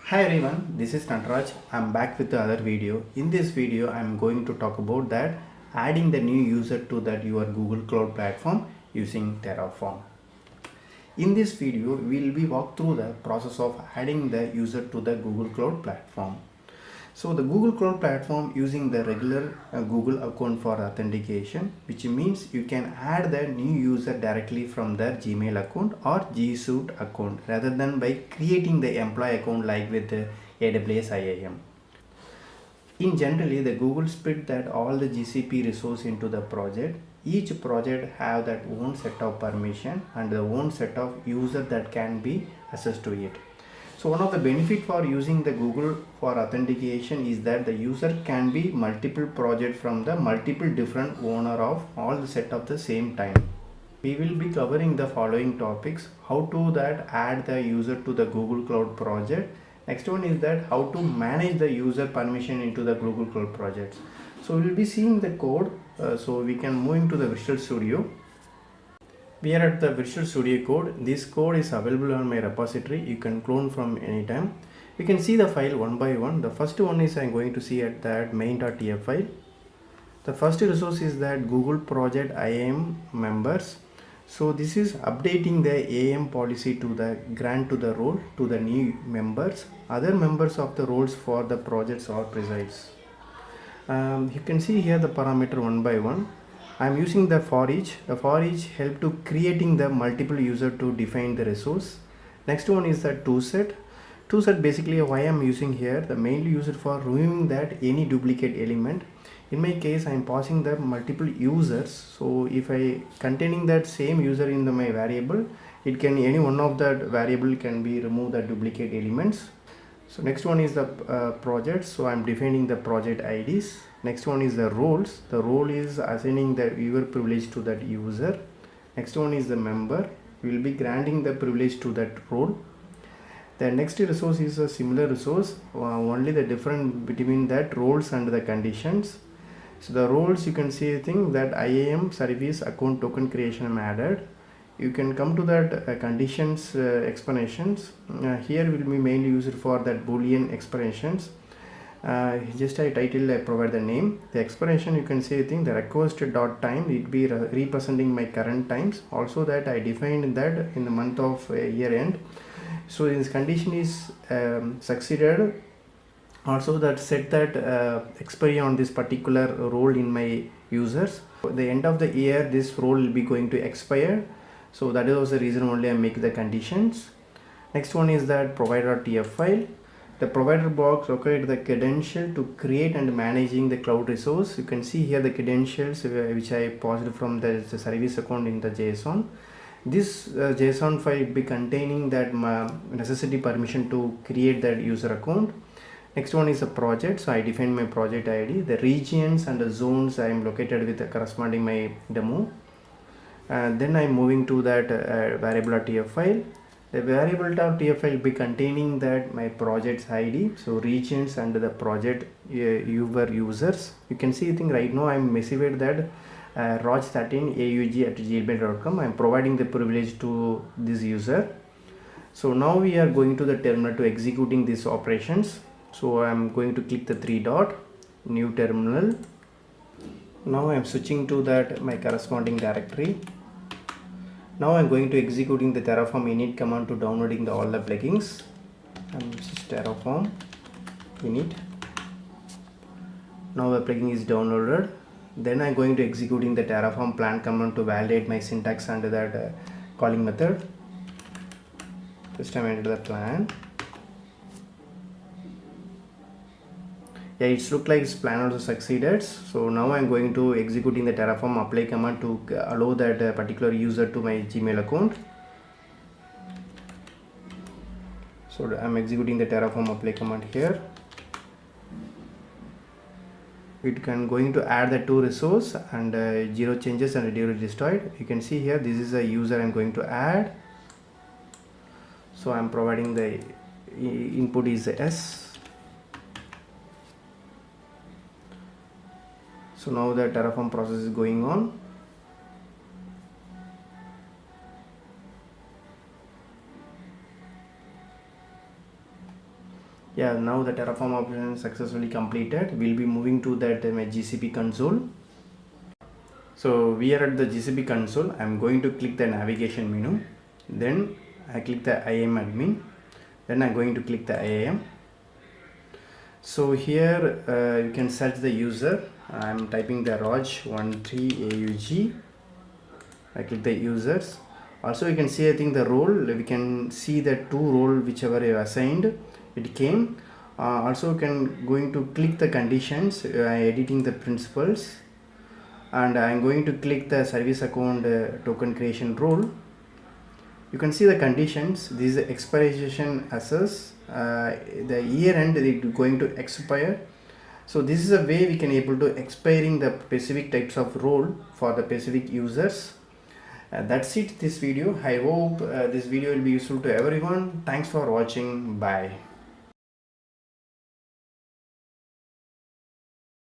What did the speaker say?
Hi everyone, this is Nataraj. I'm back with another video. In this video, I'm going to talk about that adding the new user to that your Google Cloud platform using Terraform. In this video, we'll be walk through the process of adding the user to the Google Cloud platform. So the Google Cloud platform using the regular Google account for authentication, which means you can add the new user directly from their Gmail account or G Suite account rather than by creating the employee account like with AWS IAM. In generally, the Google split that all the GCP resource into the project. Each project have that own set of permission and the own set of user that can be accessed to it. So one of the benefit for using the Google for authentication is that the user can be multiple project from the multiple different owner of all the set of the same time. We will be covering the following topics: how to that add the user to the Google Cloud project. Next one is that how to manage the user permission into the Google Cloud projects. So we will be seeing the code. So we can move into the Visual Studio. We are at the Visual Studio code. This code is available on my repository. You can clone from anytime. We can see the file one by one. The first one is I'm going to see at that main.tf file. The first resource is that Google project IAM members. So this is updating the IAM policy to the grant to the role to the new members. Other members of the roles for the projects are precise. You can see here the parameter one by one. I am using the for each. The for each help to creating the multiple user to define the resource. Next one is the toSet. toSet basically why I am using here the mainly used for removing that any duplicate element. In my case I am passing the multiple users, so if I containing that same user in my variable, it can any one of that variable can be remove the duplicate elements. So next one is the project, so I'm defining the project IDs. Next one is the roles. The role is assigning the viewer privilege to that user. Next one is the member. We will be granting the privilege to that role. The next resource is a similar resource, only the difference between that roles and the conditions. So the roles you can see thing that IAM service account token creation am added. You can come to that conditions explanations. Here will be mainly used for that boolean expressions. Just I title I provide the name. The expression you can say thing the request dot time, it be representing my current times. Also that I defined that in the month of year end. So this condition is succeeded. Also that set that expiry on this particular role in my users. At the end of the year this role will be going to expire. So that is the reason only I make the conditions. Next one is that provider.tf file. The provider box located the credential to create and managing the cloud resource. You can see here the credentials which I passed from the service account in the JSON. This JSON file will be containing that necessity permission to create that user account. Next one is a project, so I define my project ID. The regions and the zones I am located with the corresponding my demo. Then I'm moving to that variable.tf file. The variable.tf file will be containing that my project's ID, so regions and the project users. You can see thing right now I'm messaged that raj13aug@gmail.com. I'm providing the privilege to this user. So now we are going to the terminal to executing these operations. So I'm going to click the three dot, new terminal. Now I'm switching to that my corresponding directory. Now I'm going to executing the Terraform init command to downloading all the plugins. Just Terraform init. Now the plugin is downloaded. Then I'm going to executing the Terraform plan command to validate my syntax under that calling method. This time I enter the plan. Yeah, it's look like its plan also succeeded. So now I'm going to executing the Terraform apply command to allow that particular user to my Gmail account. So I'm executing the Terraform apply command here. It can going to add the two resource and 0 changes and 0 destroyed. You can see here this is a user I'm going to add. So I'm providing the input is S. So now the Terraform process is going on. Yeah, now the Terraform option successfully completed. We'll be moving to that GCP console. So we are at the GCP console. I'm going to click the navigation menu. Then I click the IAM admin. Then I'm going to click the IAM. So here you can search the user. I'm typing the Raj13AUG. I click the users. Also you can see, I think the role, we can see the two role whichever you assigned, it came. Also you can going to click the conditions, editing the principles, and I'm going to click the service account token creation role. You can see the conditions. This is the expiration assess, the year end is going to expire. So this is a way we can able to expiring the specific types of role for the specific users. That's it, this video. I hope this video will be useful to everyone. Thanks for watching. Bye.